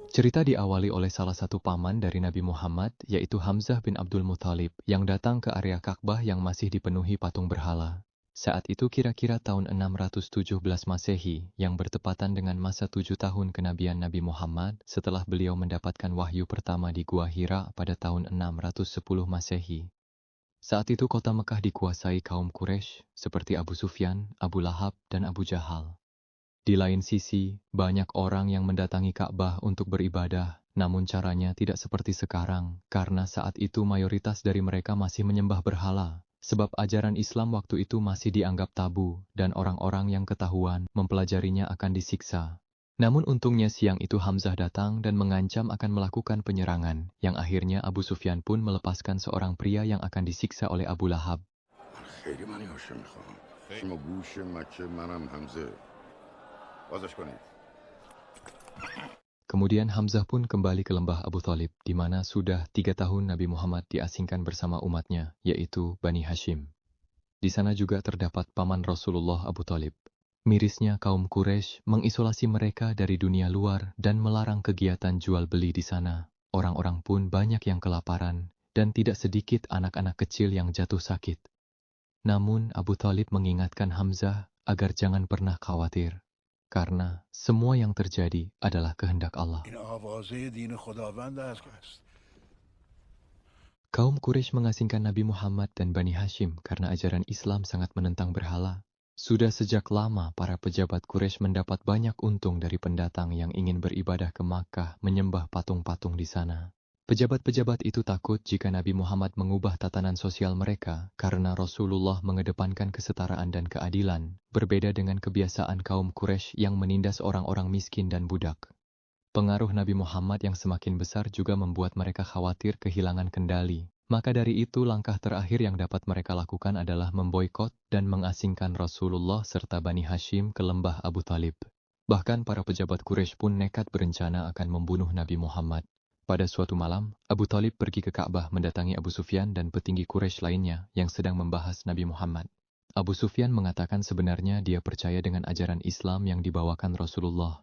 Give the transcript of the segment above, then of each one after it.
Cerita diawali oleh salah satu paman dari Nabi Muhammad, yaitu Hamzah bin Abdul Muthalib, yang datang ke area Ka'bah yang masih dipenuhi patung berhala. Saat itu kira-kira tahun 617 Masehi, yang bertepatan dengan masa 7 tahun kenabian Nabi Muhammad setelah beliau mendapatkan wahyu pertama di Gua Hira pada tahun 610 Masehi. Saat itu kota Mekah dikuasai kaum Quraisy seperti Abu Sufyan, Abu Lahab, dan Abu Jahal. Di lain sisi, banyak orang yang mendatangi Ka'bah untuk beribadah, namun caranya tidak seperti sekarang, karena saat itu mayoritas dari mereka masih menyembah berhala. Sebab ajaran Islam waktu itu masih dianggap tabu, dan orang-orang yang ketahuan mempelajarinya akan disiksa. Namun untungnya siang itu Hamzah datang dan mengancam akan melakukan penyerangan, yang akhirnya Abu Sufyan pun melepaskan seorang pria yang akan disiksa oleh Abu Lahab. Kemudian Hamzah pun kembali ke lembah Abu Thalib, di mana sudah 3 tahun Nabi Muhammad diasingkan bersama umatnya, yaitu Bani Hashim. Di sana juga terdapat paman Rasulullah Abu Thalib. Mirisnya kaum Quraisy mengisolasi mereka dari dunia luar dan melarang kegiatan jual beli di sana. Orang-orang pun banyak yang kelaparan, dan tidak sedikit anak-anak kecil yang jatuh sakit. Namun Abu Thalib mengingatkan Hamzah agar jangan pernah khawatir, karena semua yang terjadi adalah kehendak Allah. Kaum Quraisy mengasingkan Nabi Muhammad dan Bani Hashim karena ajaran Islam sangat menentang berhala. Sudah sejak lama para pejabat Quraisy mendapat banyak untung dari pendatang yang ingin beribadah ke Makkah menyembah patung-patung di sana. Pejabat-pejabat itu takut jika Nabi Muhammad mengubah tatanan sosial mereka karena Rasulullah mengedepankan kesetaraan dan keadilan, berbeda dengan kebiasaan kaum Quraisy yang menindas orang-orang miskin dan budak. Pengaruh Nabi Muhammad yang semakin besar juga membuat mereka khawatir kehilangan kendali. Maka dari itu langkah terakhir yang dapat mereka lakukan adalah memboikot dan mengasingkan Rasulullah serta Bani Hashim ke lembah Abu Thalib. Bahkan para pejabat Quraisy pun nekat berencana akan membunuh Nabi Muhammad. Pada suatu malam, Abu Thalib pergi ke Ka'bah mendatangi Abu Sufyan dan petinggi Quraisy lainnya yang sedang membahas Nabi Muhammad. Abu Sufyan mengatakan sebenarnya dia percaya dengan ajaran Islam yang dibawakan Rasulullah.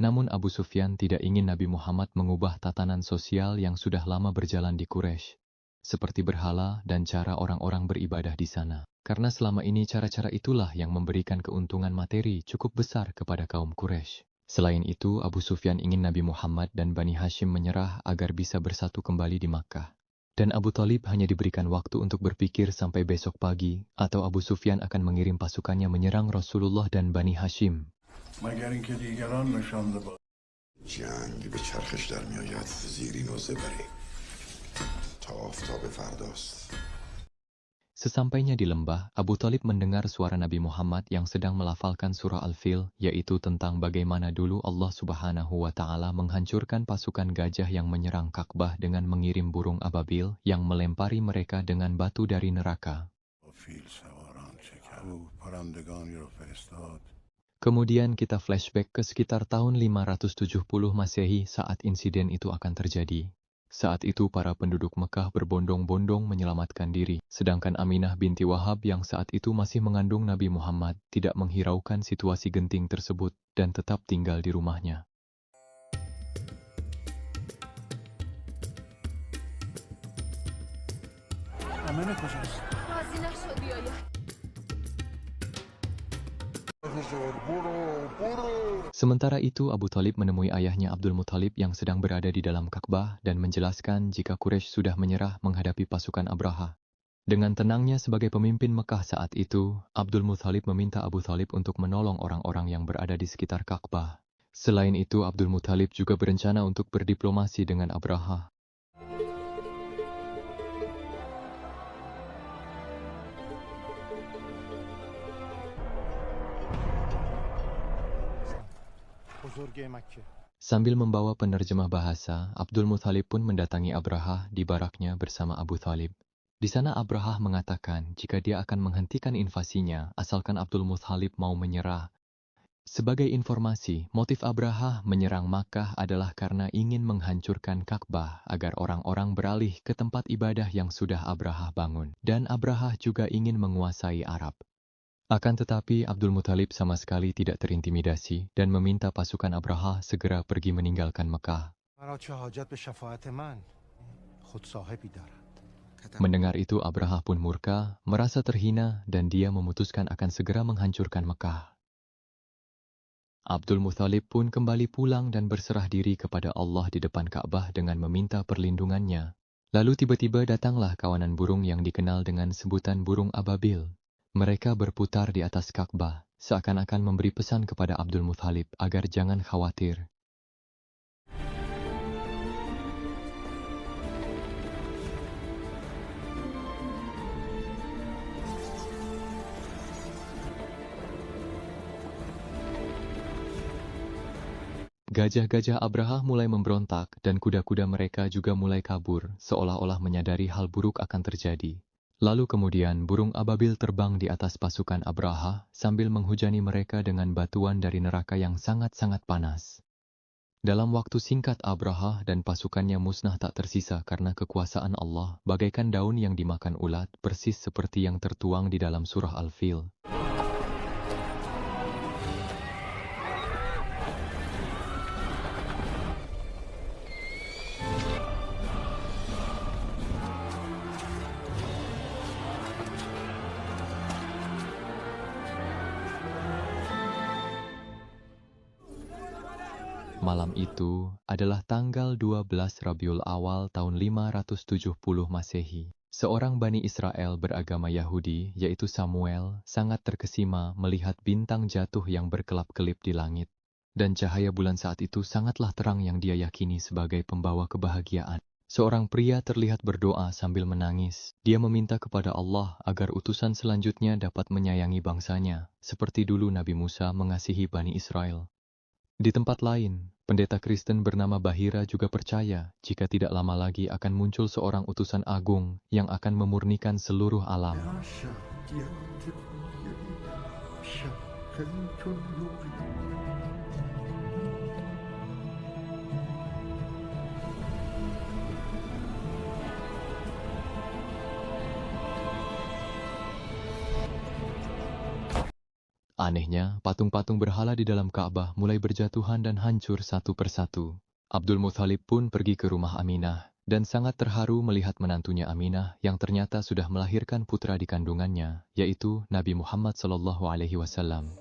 Namun Abu Sufyan tidak ingin Nabi Muhammad mengubah tatanan sosial yang sudah lama berjalan di Quraisy, seperti berhala dan cara orang-orang beribadah di sana. Karena selama ini cara-cara itulah yang memberikan keuntungan materi cukup besar kepada kaum Quraisy. Selain itu, Abu Sufyan ingin Nabi Muhammad dan Bani Hashim menyerah agar bisa bersatu kembali di Makkah. Dan Abu Thalib hanya diberikan waktu untuk berpikir sampai besok pagi, atau Abu Sufyan akan mengirim pasukannya menyerang Rasulullah dan Bani Hashim. جنگ به چرخش در میآید زیرین و زبری تا آفتاب فرداست. Sesampainya di lembah, Abu Thalib mendengar suara Nabi Muhammad yang sedang melafalkan surah Al-Fil, yaitu tentang bagaimana dulu Allah Subhanahu wa Ta'ala menghancurkan pasukan gajah yang menyerang Ka'bah dengan mengirim burung ababil yang melempari mereka dengan batu dari neraka. Kemudian kita flashback ke sekitar tahun 570 Masehi saat insiden itu akan terjadi. Saat itu para penduduk Mekah berbondong-bondong menyelamatkan diri, sedangkan Aminah binti Wahab yang saat itu masih mengandung Nabi Muhammad tidak menghiraukan situasi genting tersebut dan tetap tinggal di rumahnya. Sementara itu Abu Thalib menemui ayahnya Abdul Muthalib yang sedang berada di dalam Ka'bah dan menjelaskan jika Quraisy sudah menyerah menghadapi pasukan Abraha. Dengan tenangnya sebagai pemimpin Mekah saat itu, Abdul Muthalib meminta Abu Thalib untuk menolong orang-orang yang berada di sekitar Ka'bah. Selain itu, Abdul Muthalib juga berencana untuk berdiplomasi dengan Abraha. Sambil membawa penerjemah bahasa, Abdul Muthalib pun mendatangi Abraha di baraknya bersama Abu Thalib. Di sana Abraha mengatakan jika dia akan menghentikan invasinya asalkan Abdul Muthalib mau menyerah. Sebagai informasi, motif Abraha menyerang Makkah adalah karena ingin menghancurkan Ka'bah agar orang-orang beralih ke tempat ibadah yang sudah Abraha bangun. Dan Abraha juga ingin menguasai Arab. Akan tetapi Abdul Muthalib sama sekali tidak terintimidasi dan meminta pasukan Abraha segera pergi meninggalkan Mekah. Mendengar itu Abraha pun murka, merasa terhina dan dia memutuskan akan segera menghancurkan Mekah. Abdul Muthalib pun kembali pulang dan berserah diri kepada Allah di depan Ka'bah dengan meminta perlindungannya. Lalu tiba-tiba datanglah kawanan burung yang dikenal dengan sebutan burung ababil. Mereka berputar di atas Ka'bah, seakan-akan memberi pesan kepada Abdul Muthalib agar jangan khawatir. Gajah-gajah Abraha mulai memberontak dan kuda-kuda mereka juga mulai kabur, seolah-olah menyadari hal buruk akan terjadi. Lalu kemudian burung ababil terbang di atas pasukan Abraha sambil menghujani mereka dengan batuan dari neraka yang sangat-sangat panas. Dalam waktu singkat Abraha dan pasukannya musnah tak tersisa karena kekuasaan Allah, bagaikan daun yang dimakan ulat, persis seperti yang tertuang di dalam surah Al-Fil. Malam itu adalah tanggal 12 Rabiul Awal tahun 570 Masehi. Seorang Bani Israel beragama Yahudi, yaitu Samuel, sangat terkesima melihat bintang jatuh yang berkelap-kelip di langit. Dan cahaya bulan saat itu sangatlah terang yang dia yakini sebagai pembawa kebahagiaan. Seorang pria terlihat berdoa sambil menangis. Dia meminta kepada Allah agar utusan selanjutnya dapat menyayangi bangsanya, seperti dulu Nabi Musa mengasihi Bani Israel. Di tempat lain, pendeta Kristen bernama Bahira juga percaya jika tidak lama lagi akan muncul seorang utusan agung yang akan memurnikan seluruh alam. Anehnya, patung-patung berhala di dalam Ka'bah mulai berjatuhan dan hancur satu persatu. Abdul Muthalib pun pergi ke rumah Aminah dan sangat terharu melihat menantunya Aminah yang ternyata sudah melahirkan putra di kandungannya, yaitu Nabi Muhammad SAW.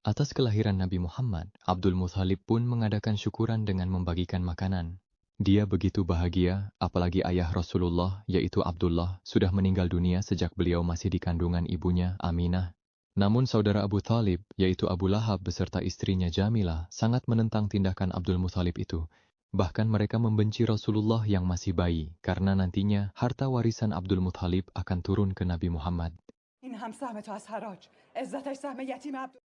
Atas kelahiran Nabi Muhammad, Abdul Muthalib pun mengadakan syukuran dengan membagikan makanan. Dia begitu bahagia, apalagi ayah Rasulullah, yaitu Abdullah, sudah meninggal dunia sejak beliau masih di kandungan ibunya, Aminah. Namun saudara Abu Thalib, yaitu Abu Lahab beserta istrinya Jamilah, sangat menentang tindakan Abdul Muthalib itu. Bahkan mereka membenci Rasulullah yang masih bayi, karena nantinya harta warisan Abdul Muthalib akan turun ke Nabi Muhammad.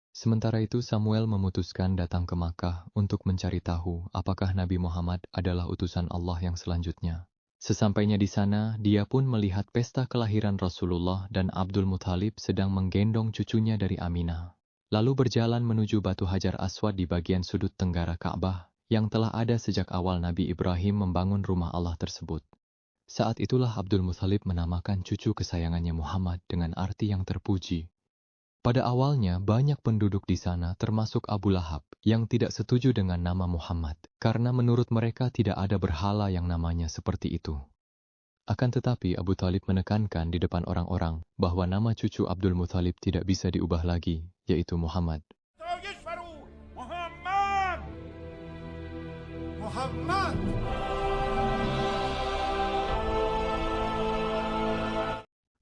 Sementara itu Samuel memutuskan datang ke Makkah untuk mencari tahu apakah Nabi Muhammad adalah utusan Allah yang selanjutnya. Sesampainya di sana, dia pun melihat pesta kelahiran Rasulullah dan Abdul Muthalib sedang menggendong cucunya dari Aminah. Lalu berjalan menuju batu Hajar Aswad di bagian sudut tenggara Ka'bah yang telah ada sejak awal Nabi Ibrahim membangun rumah Allah tersebut. Saat itulah Abdul Muthalib menamakan cucu kesayangannya Muhammad dengan arti yang terpuji. Pada awalnya, banyak penduduk di sana termasuk Abu Lahab yang tidak setuju dengan nama Muhammad, karena menurut mereka tidak ada berhala yang namanya seperti itu. Akan tetapi Abu Thalib menekankan di depan orang-orang bahwa nama cucu Abdul Muthalib tidak bisa diubah lagi, yaitu Muhammad. Muhammad!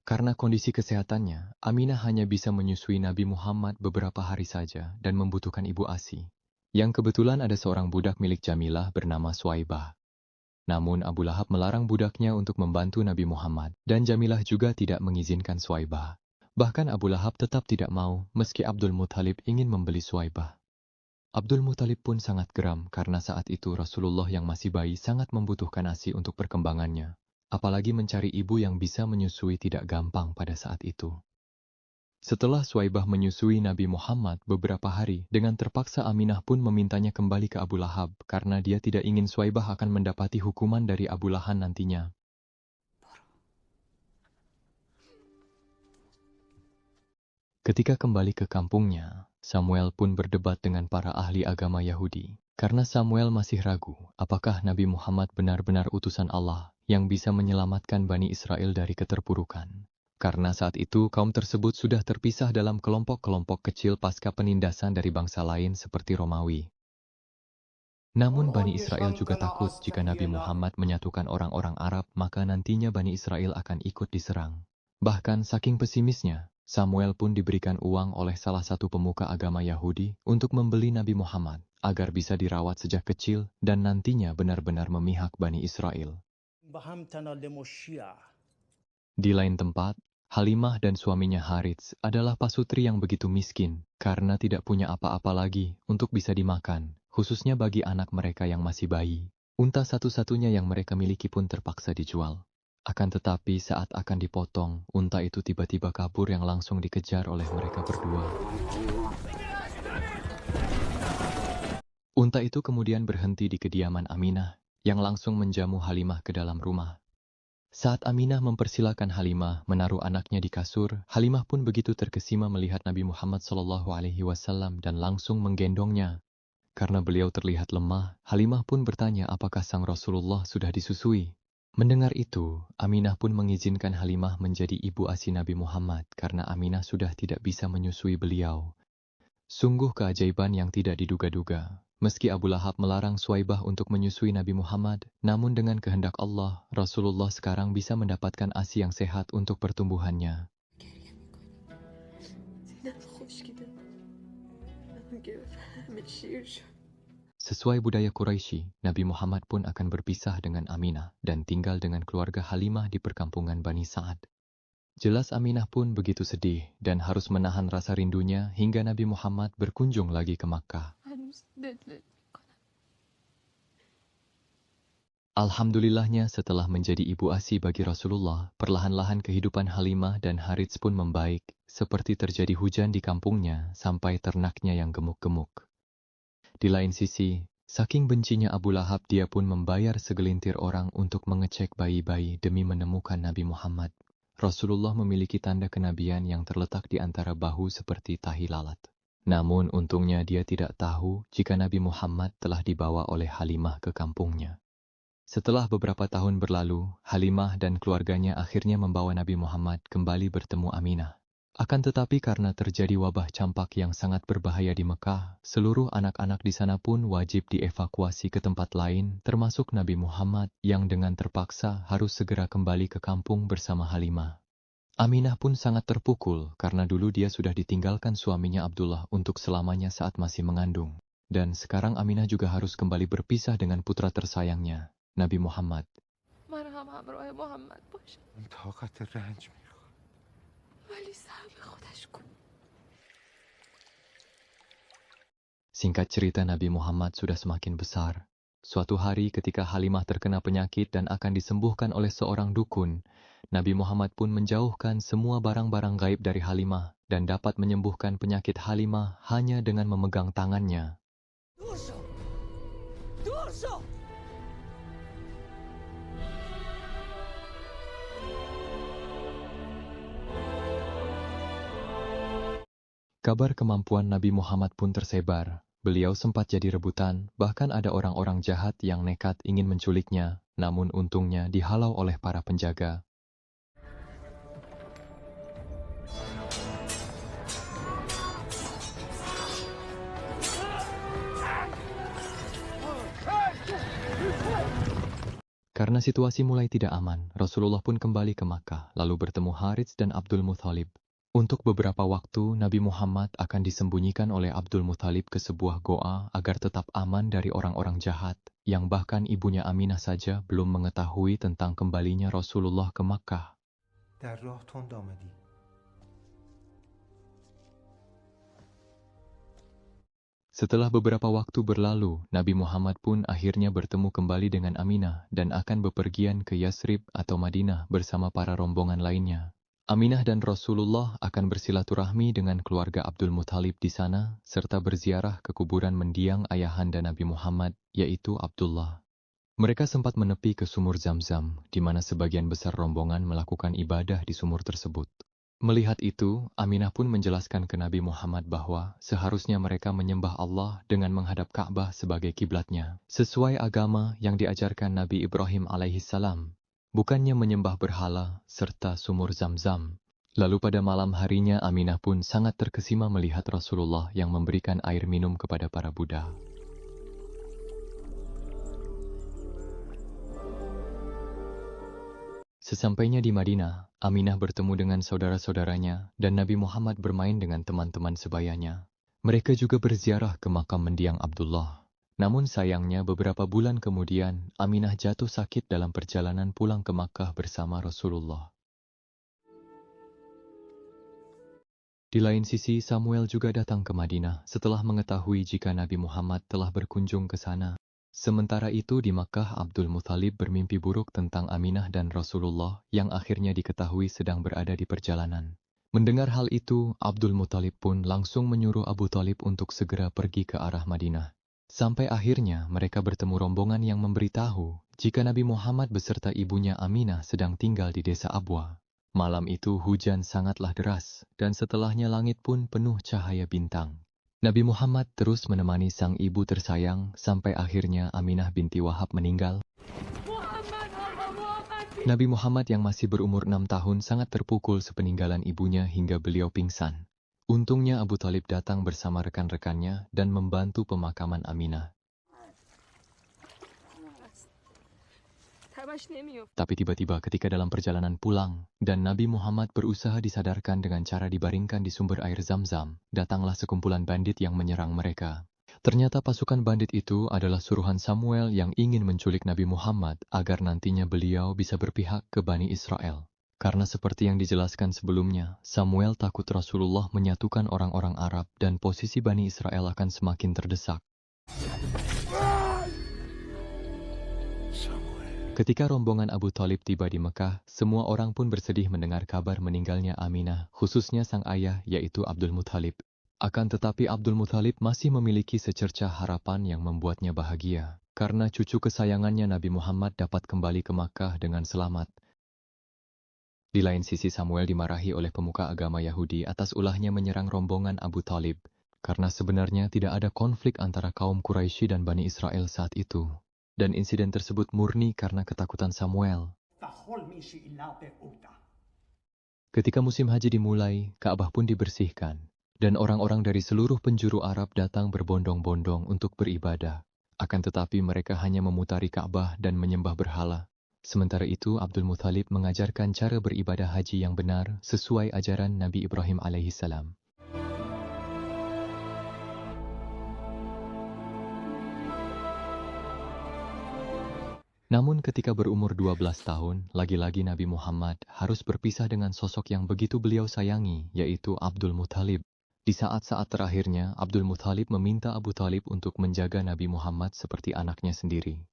Karena kondisi kesehatannya, Aminah hanya bisa menyusui Nabi Muhammad beberapa hari saja dan membutuhkan ibu ASI, yang kebetulan ada seorang budak milik Jamilah bernama Suwaibah. Namun Abu Lahab melarang budaknya untuk membantu Nabi Muhammad, dan Jamilah juga tidak mengizinkan Suwaibah. Bahkan Abu Lahab tetap tidak mau, meski Abdul Muthalib ingin membeli Suwaibah. Abdul Muthalib pun sangat geram karena saat itu Rasulullah yang masih bayi sangat membutuhkan ASI untuk perkembangannya. Apalagi mencari ibu yang bisa menyusui tidak gampang pada saat itu. Setelah Suwaibah menyusui Nabi Muhammad beberapa hari, dengan terpaksa Aminah pun memintanya kembali ke Abu Lahab karena dia tidak ingin Suwaibah akan mendapati hukuman dari Abu Lahab nantinya. Ketika kembali ke kampungnya, Samuel pun berdebat dengan para ahli agama Yahudi. Karena Samuel masih ragu, apakah Nabi Muhammad benar-benar utusan Allah yang bisa menyelamatkan Bani Israel dari keterpurukan. Karena saat itu kaum tersebut sudah terpisah dalam kelompok-kelompok kecil pasca penindasan dari bangsa lain seperti Romawi. Namun Bani Israel juga takut jika Nabi Muhammad menyatukan orang-orang Arab, maka nantinya Bani Israel akan ikut diserang. Bahkan saking pesimisnya, Samuel pun diberikan uang oleh salah satu pemuka agama Yahudi untuk membeli Nabi Muhammad, agar bisa dirawat sejak kecil dan nantinya benar-benar memihak Bani Israel. Di lain tempat, Halimah dan suaminya Harits adalah pasutri yang begitu miskin karena tidak punya apa-apa lagi untuk bisa dimakan, khususnya bagi anak mereka yang masih bayi. Unta satu-satunya yang mereka miliki pun terpaksa dijual. Akan tetapi saat akan dipotong, unta itu tiba-tiba kabur yang langsung dikejar oleh mereka berdua. Unta itu kemudian berhenti di kediaman Aminah, yang langsung menjamu Halimah ke dalam rumah. Saat Aminah mempersilakan Halimah menaruh anaknya di kasur, Halimah pun begitu terkesima melihat Nabi Muhammad SAW dan langsung menggendongnya. Karena beliau terlihat lemah, Halimah pun bertanya apakah sang Rasulullah sudah disusui. Mendengar itu, Aminah pun mengizinkan Halimah menjadi ibu ASI Nabi Muhammad karena Aminah sudah tidak bisa menyusui beliau. Sungguh keajaiban yang tidak diduga-duga. Meski Abu Lahab melarang Suwaibah untuk menyusui Nabi Muhammad, namun dengan kehendak Allah, Rasulullah sekarang bisa mendapatkan ASI yang sehat untuk pertumbuhannya. Sesuai budaya Quraisy, Nabi Muhammad pun akan berpisah dengan Aminah dan tinggal dengan keluarga Halimah di perkampungan Bani Sa'ad. Jelas Aminah pun begitu sedih dan harus menahan rasa rindunya hingga Nabi Muhammad berkunjung lagi ke Makkah. Alhamdulillahnya setelah menjadi ibu ASI bagi Rasulullah, perlahan-lahan kehidupan Halimah dan Harits pun membaik, seperti terjadi hujan di kampungnya sampai ternaknya yang gemuk-gemuk. Di lain sisi, saking bencinya Abu Lahab, dia pun membayar segelintir orang untuk mengecek bayi-bayi demi menemukan Nabi Muhammad. Rasulullah memiliki tanda kenabian yang terletak di antara bahu seperti tahi lalat. Namun untungnya dia tidak tahu jika Nabi Muhammad telah dibawa oleh Halimah ke kampungnya. Setelah beberapa tahun berlalu, Halimah dan keluarganya akhirnya membawa Nabi Muhammad kembali bertemu Aminah. Akan tetapi karena terjadi wabah campak yang sangat berbahaya di Mekah, seluruh anak-anak di sana pun wajib dievakuasi ke tempat lain, termasuk Nabi Muhammad yang dengan terpaksa harus segera kembali ke kampung bersama Halimah. Aminah pun sangat terpukul karena dulu dia sudah ditinggalkan suaminya Abdullah untuk selamanya saat masih mengandung. Dan sekarang Aminah juga harus kembali berpisah dengan putra tersayangnya, Nabi Muhammad. Singkat cerita, Nabi Muhammad sudah semakin besar. Suatu hari ketika Halimah terkena penyakit dan akan disembuhkan oleh seorang dukun, Nabi Muhammad pun menjauhkan semua barang-barang gaib dari Halimah dan dapat menyembuhkan penyakit Halimah hanya dengan memegang tangannya. Kabar kemampuan Nabi Muhammad pun tersebar. Beliau sempat jadi rebutan, bahkan ada orang-orang jahat yang nekat ingin menculiknya, namun untungnya dihalau oleh para penjaga. Karena situasi mulai tidak aman, Rasulullah pun kembali ke Makkah, lalu bertemu Harits dan Abdul Muthalib. Untuk beberapa waktu, Nabi Muhammad akan disembunyikan oleh Abdul Muthalib ke sebuah goa agar tetap aman dari orang-orang jahat, yang bahkan ibunya Aminah saja belum mengetahui tentang kembalinya Rasulullah ke Makkah. Setelah beberapa waktu berlalu, Nabi Muhammad pun akhirnya bertemu kembali dengan Aminah dan akan bepergian ke Yasrib atau Madinah bersama para rombongan lainnya. Aminah dan Rasulullah akan bersilaturahmi dengan keluarga Abdul Muthalib di sana, serta berziarah ke kuburan mendiang ayahanda Nabi Muhammad, yaitu Abdullah. Mereka sempat menepi ke sumur Zam-Zam, di mana sebagian besar rombongan melakukan ibadah di sumur tersebut. Melihat itu, Aminah pun menjelaskan ke Nabi Muhammad bahwa seharusnya mereka menyembah Allah dengan menghadap Ka'bah sebagai kiblatnya, sesuai agama yang diajarkan Nabi Ibrahim alaihissalam, bukannya menyembah berhala serta sumur Zam-Zam. Lalu pada malam harinya Aminah pun sangat terkesima melihat Rasulullah yang memberikan air minum kepada para budak. Sesampainya di Madinah, Aminah bertemu dengan saudara-saudaranya dan Nabi Muhammad bermain dengan teman-teman sebayanya. Mereka juga berziarah ke makam mendiang Abdullah. Namun sayangnya beberapa bulan kemudian, Aminah jatuh sakit dalam perjalanan pulang ke Makkah bersama Rasulullah. Di lain sisi, Samuel juga datang ke Madinah setelah mengetahui jika Nabi Muhammad telah berkunjung ke sana. Sementara itu di Makkah, Abdul Muthalib bermimpi buruk tentang Aminah dan Rasulullah yang akhirnya diketahui sedang berada di perjalanan. Mendengar hal itu, Abdul Muthalib pun langsung menyuruh Abu Thalib untuk segera pergi ke arah Madinah. Sampai akhirnya mereka bertemu rombongan yang memberitahu jika Nabi Muhammad beserta ibunya Aminah sedang tinggal di desa Abwa. Malam itu hujan sangatlah deras dan setelahnya langit pun penuh cahaya bintang. Nabi Muhammad terus menemani sang ibu tersayang sampai akhirnya Aminah binti Wahab meninggal. Nabi Muhammad yang masih berumur 6 tahun sangat terpukul sepeninggalan ibunya hingga beliau pingsan. Untungnya Abu Thalib datang bersama rekan-rekannya dan membantu pemakaman Aminah. Tapi tiba-tiba ketika dalam perjalanan pulang, dan Nabi Muhammad berusaha disadarkan dengan cara dibaringkan di sumber air Zam-Zam, datanglah sekumpulan bandit yang menyerang mereka. Ternyata pasukan bandit itu adalah suruhan Samuel yang ingin menculik Nabi Muhammad agar nantinya beliau bisa berpihak ke Bani Israel. Karena seperti yang dijelaskan sebelumnya, Samuel takut Rasulullah menyatukan orang-orang Arab dan posisi Bani Israel akan semakin terdesak. Ketika rombongan Abu Thalib tiba di Mekah, semua orang pun bersedih mendengar kabar meninggalnya Aminah, khususnya sang ayah yaitu Abdul Muthalib. Akan tetapi Abdul Muthalib masih memiliki secercah harapan yang membuatnya bahagia, karena cucu kesayangannya Nabi Muhammad dapat kembali ke Makkah dengan selamat. Di lain sisi Samuel dimarahi oleh pemuka agama Yahudi atas ulahnya menyerang rombongan Abu Thalib, karena sebenarnya tidak ada konflik antara kaum Quraisy dan Bani Israel saat itu. Dan insiden tersebut murni karena ketakutan Samuel. Ketika musim haji dimulai, Ka'bah pun dibersihkan, dan orang-orang dari seluruh penjuru Arab datang berbondong-bondong untuk beribadah. Akan tetapi mereka hanya memutari Ka'bah dan menyembah berhala. Sementara itu, Abdul Muthalib mengajarkan cara beribadah haji yang benar sesuai ajaran Nabi Ibrahim alaihissalam. Namun ketika berumur 12 tahun, lagi-lagi Nabi Muhammad harus berpisah dengan sosok yang begitu beliau sayangi, yaitu Abdul Muthalib. Di saat-saat terakhirnya, Abdul Muthalib meminta Abu Thalib untuk menjaga Nabi Muhammad seperti anaknya sendiri.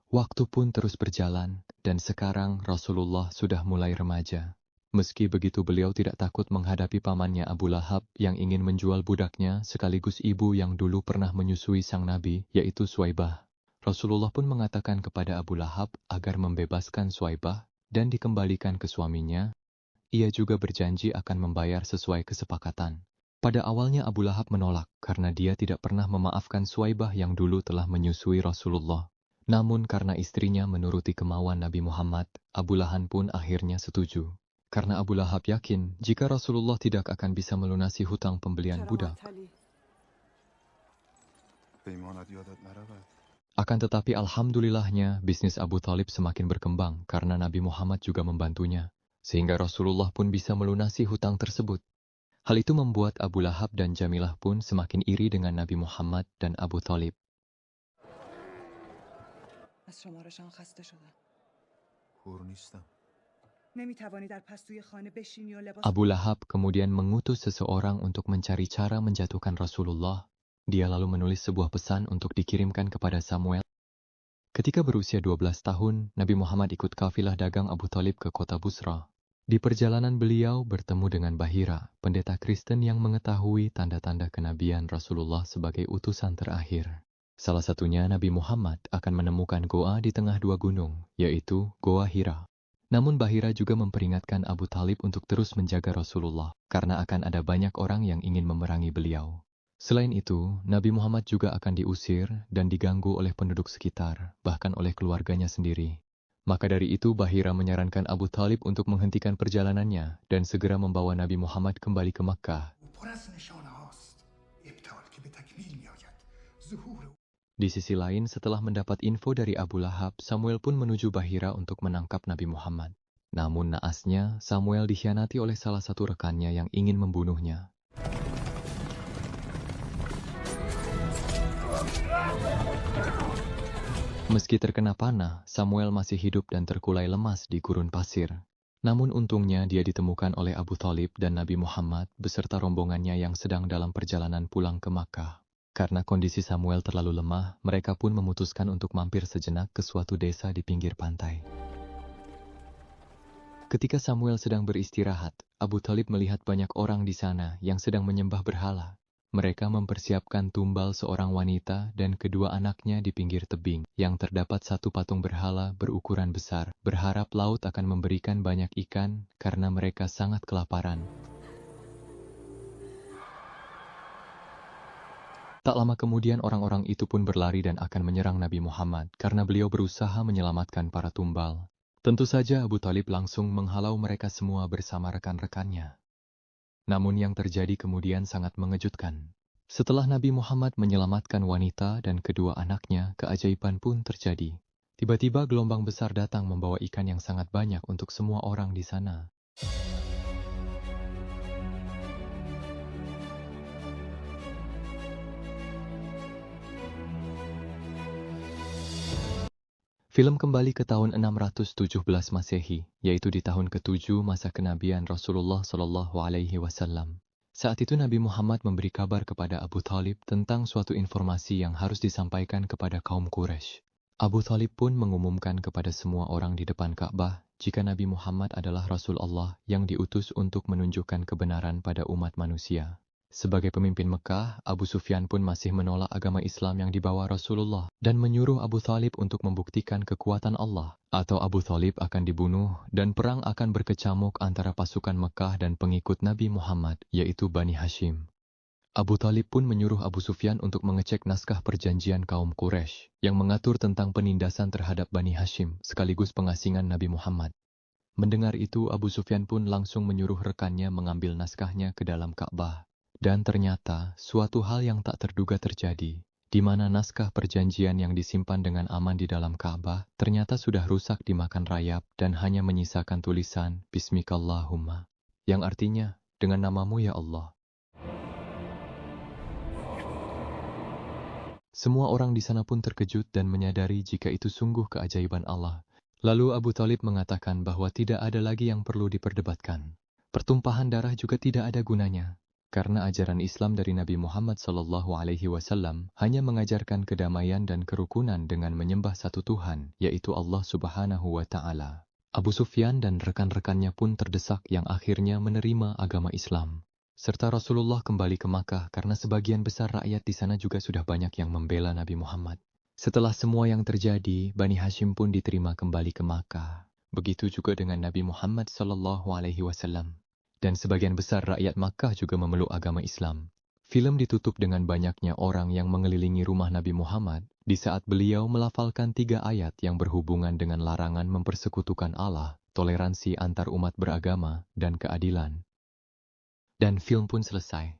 Waktu pun terus berjalan, dan sekarang Rasulullah sudah mulai remaja. Meski begitu beliau tidak takut menghadapi pamannya Abu Lahab yang ingin menjual budaknya sekaligus ibu yang dulu pernah menyusui sang Nabi, yaitu Suwaibah. Rasulullah pun mengatakan kepada Abu Lahab agar membebaskan Suwaibah dan dikembalikan ke suaminya. Ia juga berjanji akan membayar sesuai kesepakatan. Pada awalnya Abu Lahab menolak karena dia tidak pernah memaafkan Suwaibah yang dulu telah menyusui Rasulullah. Namun karena istrinya menuruti kemauan Nabi Muhammad, Abu Lahab pun akhirnya setuju. Karena Abu Lahab yakin jika Rasulullah tidak akan bisa melunasi hutang pembelian budak. Akan tetapi alhamdulillahnya bisnis Abu Thalib semakin berkembang karena Nabi Muhammad juga membantunya. Sehingga Rasulullah pun bisa melunasi hutang tersebut. Hal itu membuat Abu Lahab dan Jamilah pun semakin iri dengan Nabi Muhammad dan Abu Thalib. Abu Lahab kemudian mengutus seseorang untuk mencari cara menjatuhkan Rasulullah. Dia lalu menulis sebuah pesan untuk dikirimkan kepada Samuel. Ketika berusia 12 tahun, Nabi Muhammad ikut kafilah dagang Abu Thalib ke kota Busra. Di perjalanan beliau bertemu dengan Bahira, pendeta Kristen yang mengetahui tanda-tanda kenabian Rasulullah sebagai utusan terakhir. Salah satunya Nabi Muhammad akan menemukan goa di tengah dua gunung, yaitu Goa Hira. Namun Bahira juga memperingatkan Abu Talib untuk terus menjaga Rasulullah, karena akan ada banyak orang yang ingin memerangi beliau. Selain itu, Nabi Muhammad juga akan diusir dan diganggu oleh penduduk sekitar, bahkan oleh keluarganya sendiri. Maka dari itu Bahira menyarankan Abu Talib untuk menghentikan perjalanannya dan segera membawa Nabi Muhammad kembali ke Makkah. Di sisi lain, setelah mendapat info dari Abu Lahab, Samuel pun menuju Bahira untuk menangkap Nabi Muhammad. Namun naasnya, Samuel dikhianati oleh salah satu rekannya yang ingin membunuhnya. Meski terkena panah, Samuel masih hidup dan terkulai lemas di gurun pasir. Namun untungnya dia ditemukan oleh Abu Talib dan Nabi Muhammad beserta rombongannya yang sedang dalam perjalanan pulang ke Makkah. Karena kondisi Samuel terlalu lemah, mereka pun memutuskan untuk mampir sejenak ke suatu desa di pinggir pantai. Ketika Samuel sedang beristirahat, Abu Talib melihat banyak orang di sana yang sedang menyembah berhala. Mereka mempersiapkan tumbal seorang wanita dan kedua anaknya di pinggir tebing, yang terdapat satu patung berhala berukuran besar, berharap laut akan memberikan banyak ikan karena mereka sangat kelaparan. Tak lama kemudian orang-orang itu pun berlari dan akan menyerang Nabi Muhammad karena beliau berusaha menyelamatkan para tumbal. Tentu saja Abu Talib langsung menghalau mereka semua bersama rekan-rekannya. Namun yang terjadi kemudian sangat mengejutkan. Setelah Nabi Muhammad menyelamatkan wanita dan kedua anaknya, keajaiban pun terjadi. Tiba-tiba gelombang besar datang membawa ikan yang sangat banyak untuk semua orang di sana. Film kembali ke tahun 617 Masehi, yaitu di tahun ke-7 masa kenabian Rasulullah SAW. Saat itu Nabi Muhammad memberi kabar kepada Abu Talib tentang suatu informasi yang harus disampaikan kepada kaum Quraisy. Abu Talib pun mengumumkan kepada semua orang di depan Ka'bah jika Nabi Muhammad adalah Rasul Allah yang diutus untuk menunjukkan kebenaran pada umat manusia. Sebagai pemimpin Mekah, Abu Sufyan pun masih menolak agama Islam yang dibawa Rasulullah dan menyuruh Abu Talib untuk membuktikan kekuatan Allah, atau Abu Talib akan dibunuh dan perang akan berkecamuk antara pasukan Mekah dan pengikut Nabi Muhammad, yaitu Bani Hashim. Abu Talib pun menyuruh Abu Sufyan untuk mengecek naskah perjanjian kaum Quraisy yang mengatur tentang penindasan terhadap Bani Hashim sekaligus pengasingan Nabi Muhammad. Mendengar itu, Abu Sufyan pun langsung menyuruh rekannya mengambil naskahnya ke dalam Ka'bah. Dan ternyata, suatu hal yang tak terduga terjadi, di mana naskah perjanjian yang disimpan dengan aman di dalam Ka'bah ternyata sudah rusak dimakan rayap dan hanya menyisakan tulisan Bismikallahumma, yang artinya, dengan namamu ya Allah. Semua orang di sana pun terkejut dan menyadari jika itu sungguh keajaiban Allah. Lalu Abu Talib mengatakan bahwa tidak ada lagi yang perlu diperdebatkan. Pertumpahan darah juga tidak ada gunanya. Karena ajaran Islam dari Nabi Muhammad SAW hanya mengajarkan kedamaian dan kerukunan dengan menyembah satu Tuhan, yaitu Allah Subhanahu wa Ta'ala. Abu Sufyan dan rekan-rekannya pun terdesak yang akhirnya menerima agama Islam. Serta Rasulullah kembali ke Makkah karena sebagian besar rakyat di sana juga sudah banyak yang membela Nabi Muhammad. Setelah semua yang terjadi, Bani Hashim pun diterima kembali ke Makkah. Begitu juga dengan Nabi Muhammad SAW. Dan sebagian besar rakyat Makkah juga memeluk agama Islam. Film ditutup dengan banyaknya orang yang mengelilingi rumah Nabi Muhammad di saat beliau melafalkan 3 ayat yang berhubungan dengan larangan mempersekutukan Allah, toleransi antar umat beragama, dan keadilan. Dan film pun selesai.